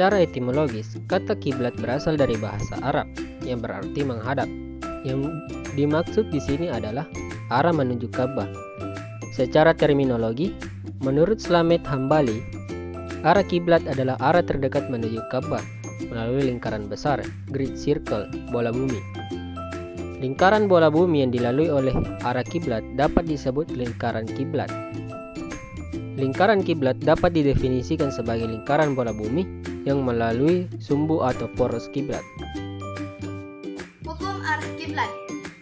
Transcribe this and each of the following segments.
Secara etimologis, kata kiblat berasal dari bahasa Arab yang berarti menghadap. Yang dimaksud di sini adalah arah menuju Ka'bah. Secara terminologi, menurut Slamet Hambali, arah kiblat adalah arah terdekat menuju Ka'bah melalui lingkaran besar, great circle, bola bumi. Lingkaran bola bumi yang dilalui oleh arah kiblat dapat disebut lingkaran kiblat. Lingkaran kiblat dapat didefinisikan sebagai lingkaran bola bumi yang melalui sumbu atau poros kiblat. Hukum arah kiblat.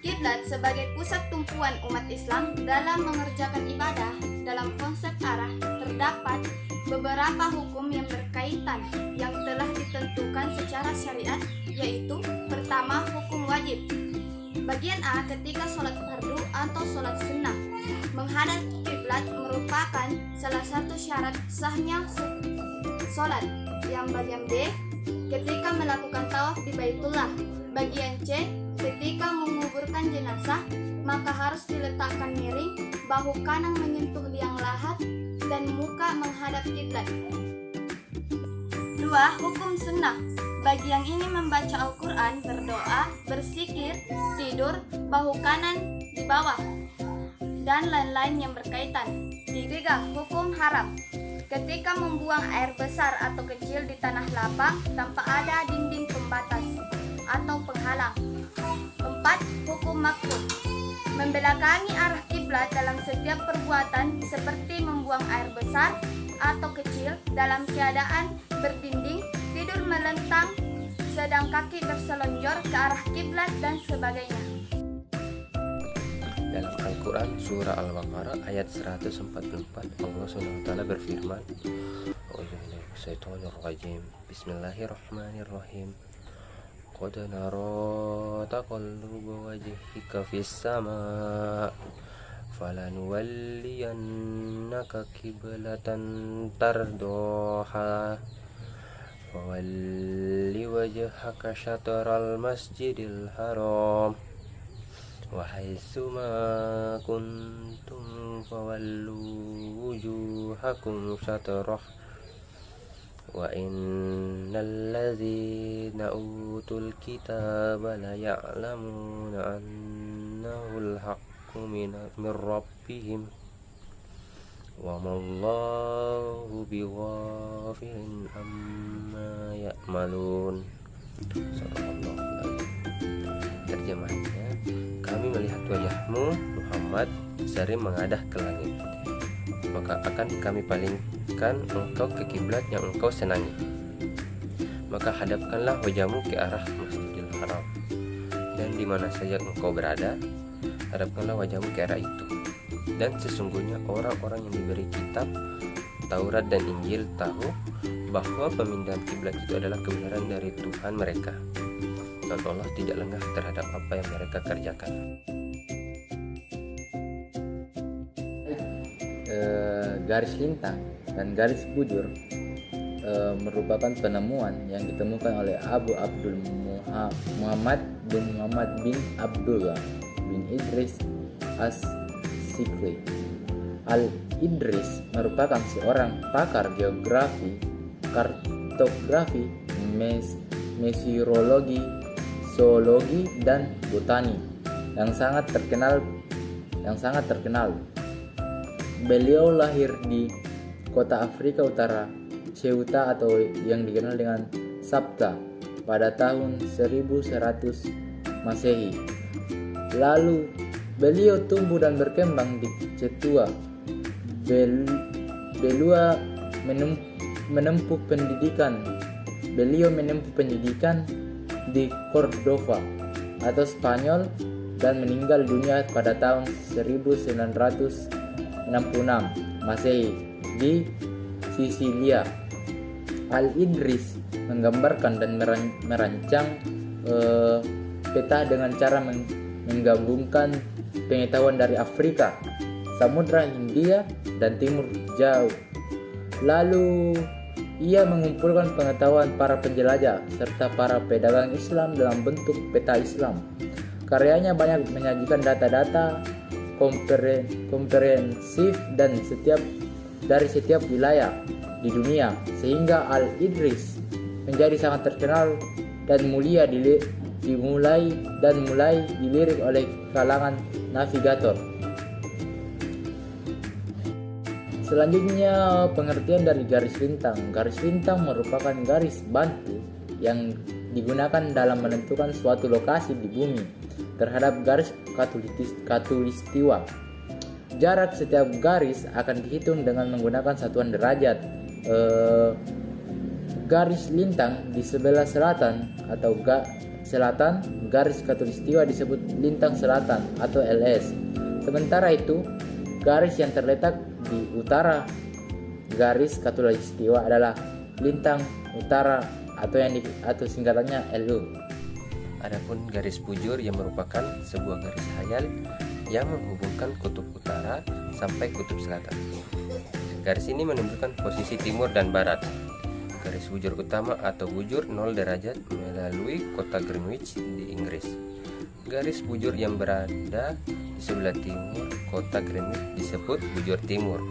Kiblat sebagai pusat tumpuan umat Islam dalam mengerjakan ibadah dalam konsep arah terdapat beberapa hukum yang berkaitan yang telah ditentukan secara syariat, yaitu pertama, hukum wajib. Bagian A, ketika sholat fardu atau sholat sunnah, menghadap kiblat merupakan salah satu syarat sahnya sholat. Yang bagian B, ketika melakukan tawaf di Baitullah. Bagian C, ketika menguburkan jenazah, maka harus diletakkan miring, bahu kanan menyentuh liang lahat, dan muka menghadap kiblat. 2. Hukum sunnah. Bagi yang ini membaca Al-Quran, berdoa, berzikir, tidur, bahu kanan di bawah, dan lain-lain yang berkaitan. 3. Hukum haram. Ketika membuang air besar atau kecil di tanah lapang tanpa ada dinding pembatas atau penghalang. 4. Hukum makruh. Membelakangi arah kiblat dalam setiap perbuatan seperti membuang air besar atau kecil dalam keadaan berdinding, tidur melentang, sedang kaki berselonjor ke arah kiblat dan sebagainya. Dalam Al-Quran surah Al-Baqarah ayat 144 Allah SWT berfirman, Bismillahirrahmanirrahim. Qad nara taqalluba wajhika fis sama' falanuwalliyannaka qiblatan tardaha fawalli wajhaka syatral masjidil haram wa haitsu ma kuntum fawallu wujuhakum syatrah wa innal ladzina utul kitaba la ya'lamuna annahul haqqu min rabbihim wa mallahu bighafilin amma ya'malun. Terjemahnya, kami melihat wajahmu Muhammad sering mengadah ke langit, maka akan kami palingkan engkau ke kiblat yang engkau senangi. Maka hadapkanlah wajahmu ke arah Masjidil Haram, dan di mana saja engkau berada, hadapkanlah wajahmu ke arah itu. Dan sesungguhnya orang-orang yang diberi kitab Taurat dan Injil tahu bahwa pemindahan kiblat itu adalah kebenaran dari Tuhan mereka, dan Allah tidak lengah terhadap apa yang mereka kerjakan. Garis lintang dan garis bujur merupakan penemuan yang ditemukan oleh Abu Abdul Muhammad bin Abdullah bin Idris As-Sikri. Al-Idris merupakan seorang pakar geografi, kartografi, meteorologi, zoologi, dan botani yang sangat terkenal. Beliau lahir di kota Afrika Utara, Ceuta atau yang dikenal dengan Sabta pada tahun 1100 Masehi. Lalu beliau tumbuh dan berkembang di Cetua. Beliau menempuh pendidikan di Cordova atau Spanyol dan meninggal dunia pada tahun 1966 Masehi di Sisilia. Al-Idris menggambarkan dan merancang peta dengan cara menggabungkan pengetahuan dari Afrika, Samudra Hindia, dan Timur Jauh. Lalu ia mengumpulkan pengetahuan para penjelajah serta para pedagang Islam dalam bentuk peta Islam. Karyanya banyak menyajikan data-data komprehensif dari setiap wilayah di dunia, sehingga Al-Idris menjadi sangat terkenal dan mulai dilirik oleh kalangan navigator. Selanjutnya, pengertian dari garis lintang. Garis lintang merupakan garis bantu yang digunakan dalam menentukan suatu lokasi di bumi terhadap garis khatulistiwa. Jarak setiap garis akan dihitung dengan menggunakan satuan derajat. Garis lintang di sebelah selatan atau selatan garis khatulistiwa disebut lintang selatan atau LS. Sementara itu, garis yang terletak di utara garis khatulistiwa adalah lintang utara atau singkatannya LU. Adapun garis bujur yang merupakan sebuah garis khayal yang menghubungkan kutub utara sampai kutub selatan. Garis ini menunjukkan posisi timur dan barat. Garis bujur utama atau bujur 0 derajat melalui kota Greenwich di Inggris. Garis bujur yang berada di sebelah timur kota Greenwich disebut bujur timur.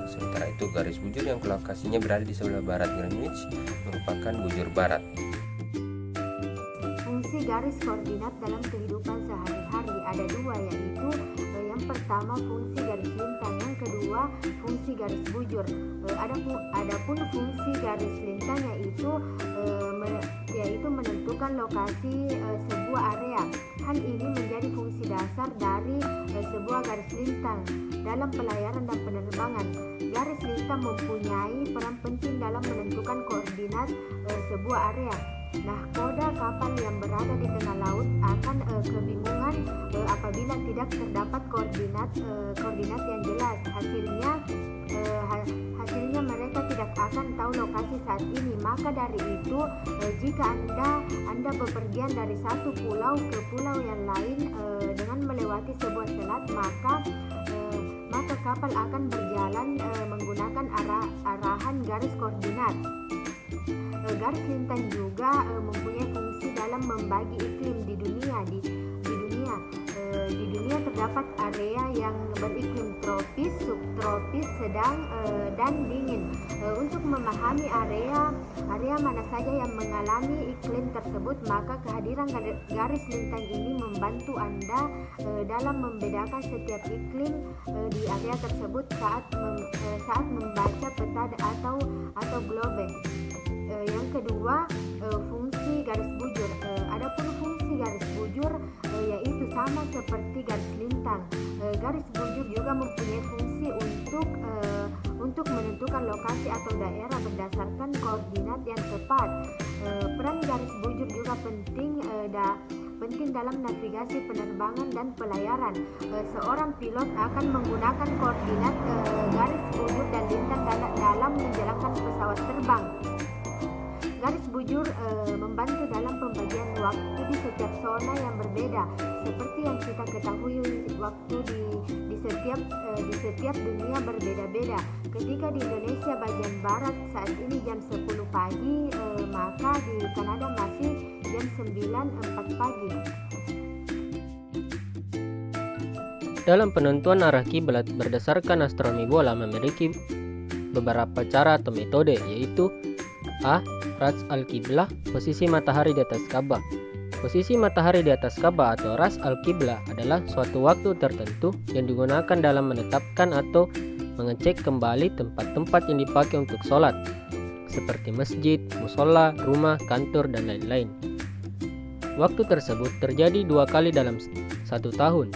Sementara itu garis bujur yang lokasinya berada di sebelah barat Greenwich merupakan bujur barat. Fungsi garis koordinat dalam kehidupan sehari-hari ada dua, yaitu yang pertama fungsi garis lintang, yang kedua fungsi garis bujur. Adapun fungsi garis lintang yaitu menentukan lokasi sebuah area. Hal ini menjadi fungsi dasar dari sebuah garis lintang dalam pelayaran dan penerbangan. Garis lintang mempunyai peran penting dalam menentukan koordinat sebuah area. Nahkoda kapal yang berada di tengah laut akan kebingungan apabila tidak terdapat koordinat yang jelas. Hasilnya mereka tidak akan tahu lokasi saat ini. Maka dari itu, jika Anda bepergian dari satu pulau ke pulau yang lain dengan melewati sebuah selat, maka kapal akan berjalan menggunakan arahan garis koordinat. Garis lintang juga mempunyai fungsi dalam membagi iklim di dunia. Di dunia terdapat area yang beriklim tropis, subtropis, sedang, dan dingin. Untuk memahami area mana saja yang mengalami iklim tersebut, maka kehadiran garis lintang ini membantu Anda dalam membedakan setiap iklim di area tersebut saat membaca peta atau globe. Yang kedua, fungsi garis bujur. Adapun fungsi garis bujur yaitu sama seperti garis lintang. Garis bujur juga mempunyai fungsi untuk menentukan lokasi atau daerah berdasarkan koordinat yang tepat. Peran garis bujur juga penting dalam navigasi penerbangan dan pelayaran. Seorang pilot akan menggunakan koordinat garis bujur dan lintang dalam menjalankan pesawat terbang. Garis bujur membantu dalam pembagian waktu di setiap zona yang berbeda. Seperti yang kita ketahui, waktu di setiap dunia berbeda-beda. Ketika di Indonesia bagian barat saat ini jam 10 pagi, maka di Kanada masih jam 9.04 pagi. Dalam penentuan arah kiblat berdasarkan astronomi bola memiliki beberapa cara atau metode, yaitu A. Ras al-Qiblah, posisi matahari di atas Ka'bah. Posisi matahari di atas Ka'bah atau ras al-Qiblah adalah suatu waktu tertentu yang digunakan dalam menetapkan atau mengecek kembali tempat-tempat yang dipakai untuk sholat, seperti masjid, musola, rumah, kantor, dan lain-lain. Waktu tersebut terjadi 2 kali dalam 1 tahun,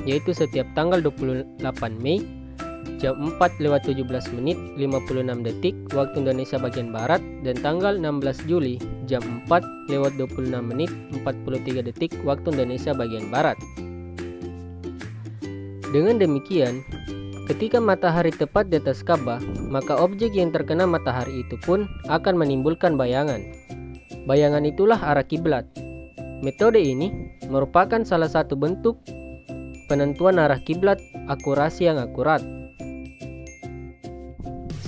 yaitu setiap tanggal 28 Mei jam 4:17:56 waktu Indonesia bagian Barat, dan tanggal 16 Juli jam 4:26:43 waktu Indonesia bagian Barat. Dengan demikian, ketika matahari tepat di atas Ka'bah, maka objek yang terkena matahari itu pun akan menimbulkan bayangan. Bayangan itulah arah kiblat. Metode ini merupakan salah satu bentuk penentuan arah kiblat akurasi yang akurat.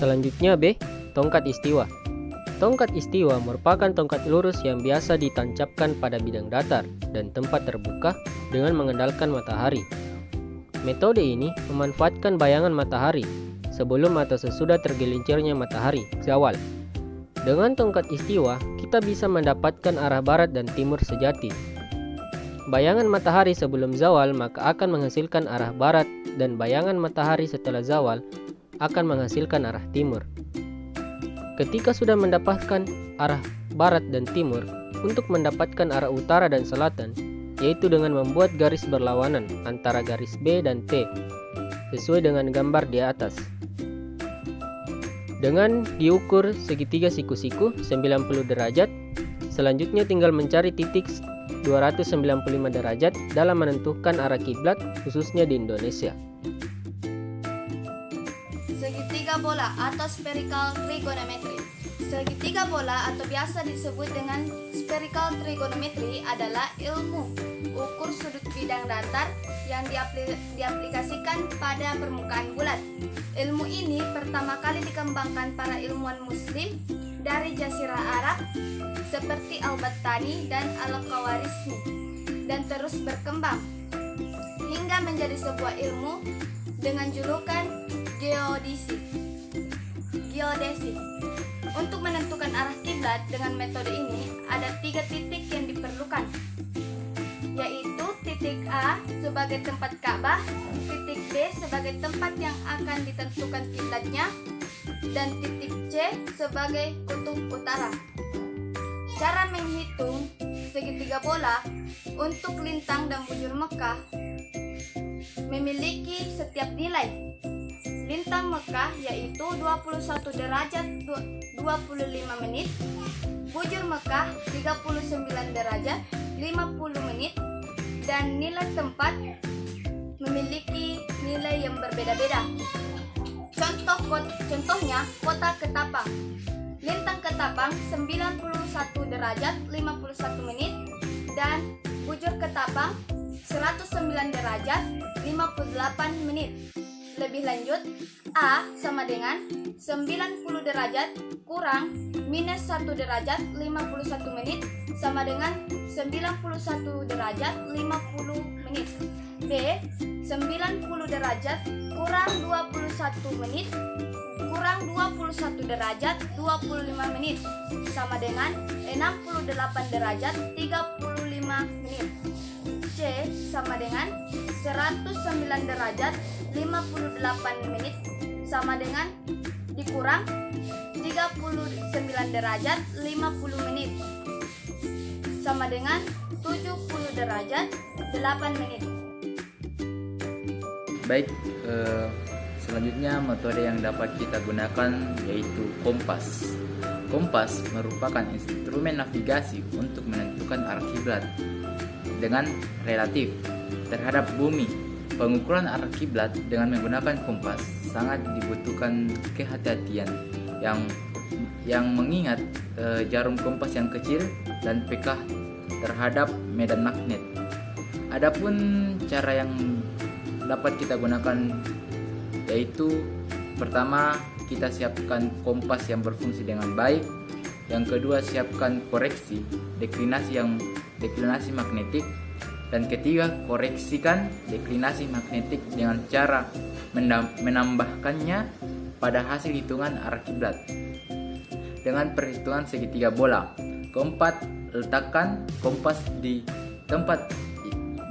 Selanjutnya B. Tongkat istiwa. Tongkat istiwa merupakan tongkat lurus yang biasa ditancapkan pada bidang datar dan tempat terbuka dengan mengandalkan matahari. Metode ini memanfaatkan bayangan matahari sebelum atau sesudah tergelincirnya matahari, zawal. Dengan tongkat istiwa, kita bisa mendapatkan arah barat dan timur sejati. Bayangan matahari sebelum zawal maka akan menghasilkan arah barat, dan bayangan matahari setelah zawal akan menghasilkan arah timur. Ketika sudah mendapatkan arah barat dan timur, untuk mendapatkan arah utara dan selatan, yaitu dengan membuat garis berlawanan antara garis B dan T, sesuai dengan gambar di atas. Dengan diukur segitiga siku-siku 90 derajat, selanjutnya tinggal mencari titik 295 derajat dalam menentukan arah kiblat khususnya di Indonesia. Segitiga bola atau spherical trigonometry. Segitiga bola atau biasa disebut dengan spherical trigonometry adalah ilmu ukur sudut bidang datar yang diaplikasikan pada permukaan bulat. Ilmu ini pertama kali dikembangkan para ilmuwan muslim dari Jazirah Arab seperti Al-Battani dan Al-Khawarizmi, dan terus berkembang hingga menjadi sebuah ilmu dengan julukan geodesi. Untuk menentukan arah kiblat dengan metode ini ada 3 titik yang diperlukan, yaitu titik A sebagai tempat Ka'bah, titik B sebagai tempat yang akan ditentukan kiblatnya, dan titik C sebagai kutub utara. Cara menghitung segitiga bola untuk lintang dan bujur Mekah memiliki setiap nilai. Lintang Mekah yaitu 21 derajat 25 menit, bujur Mekah 39 derajat 50 menit, dan nilai tempat memiliki nilai yang berbeda-beda. Contohnya kota Ketapang. Lintang Ketapang 91 derajat 51 menit dan bujur Ketapang 109 derajat 58 menit. Lebih lanjut, A sama dengan 90 derajat kurang minus 1 derajat 51 menit sama dengan 91 derajat 50 menit. B 90 derajat kurang 21 menit kurang 21 derajat 25 menit sama dengan 68 derajat 35 menit. C sama dengan 109 derajat 58 menit sama dengan dikurang 39 derajat 50 menit sama dengan 70 derajat 8 menit. Baik, selanjutnya metode yang dapat kita gunakan yaitu kompas. Kompas merupakan instrumen navigasi untuk menentukan arah kiblat dengan relatif terhadap bumi. Pengukuran arah kiblat dengan menggunakan kompas sangat dibutuhkan kehati-hatian yang mengingat jarum kompas yang kecil dan peka terhadap medan magnet. Adapun cara yang dapat kita gunakan yaitu pertama, kita siapkan kompas yang berfungsi dengan baik. Yang kedua, siapkan koreksi deklinasi magnetik. Dan ketiga, koreksikan deklinasi magnetik dengan cara menambahkannya pada hasil hitungan arah kiblat. Dengan perhitungan segitiga bola, keempat, letakkan kompas di tempat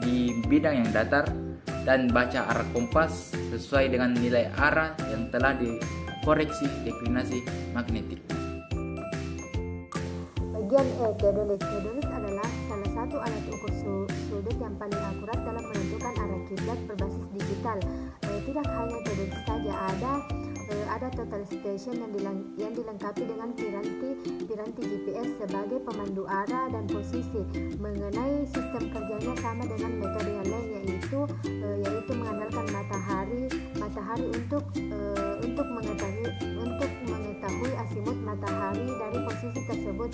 di bidang yang datar dan baca arah kompas sesuai dengan nilai arah yang telah dikoreksi deklinasi magnetik. Bagian E, teodolit. Teodolit adalah salah satu alat ukur sudut yang paling akurat dalam menentukan arah kiblat berbasis digital. Tidak hanya teodolit saja, ada total station yang dilengkapi dengan piranti GPS sebagai pemandu arah dan posisi. Mengenai sistem kerjanya sama dengan metode yang lain, yaitu mengandalkan matahari untuk mengetahui asimut matahari dari posisi tersebut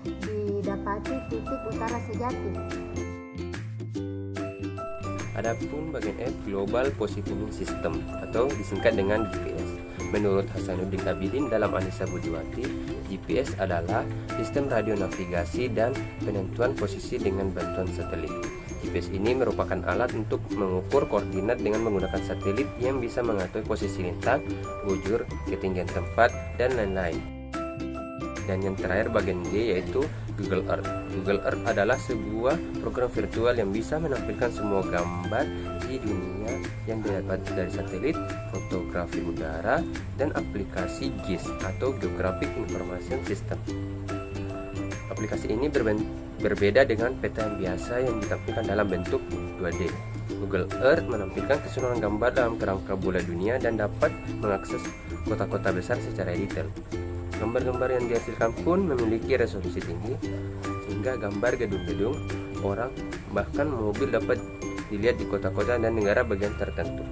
didapati titik utara sejati. Adapun bagian F, Global Positioning System atau disingkat dengan GPS. Menurut Hasanuddin Abidin dalam Anissa Budiwati, GPS adalah sistem radio navigasi dan penentuan posisi dengan bantuan satelit. GPS ini merupakan alat untuk mengukur koordinat dengan menggunakan satelit yang bisa mengetahui posisi lintang, bujur, ketinggian tempat, dan lain-lain. Dan yang terakhir bagian D yaitu Google Earth. Google Earth adalah sebuah program virtual yang bisa menampilkan semua gambar di dunia yang didapat dari satelit, fotografi udara, dan aplikasi GIS atau Geographic Information System. Aplikasi ini berbeda dengan peta yang biasa yang ditampilkan dalam bentuk 2D. Google Earth menampilkan keseluruhan gambar dalam kerangka bola dunia dan dapat mengakses kota-kota besar secara detail. Gambar-gambar yang dihasilkan pun memiliki resolusi tinggi, sehingga gambar gedung-gedung, orang, bahkan mobil dapat dilihat di kota-kota dan negara bagian tertentu.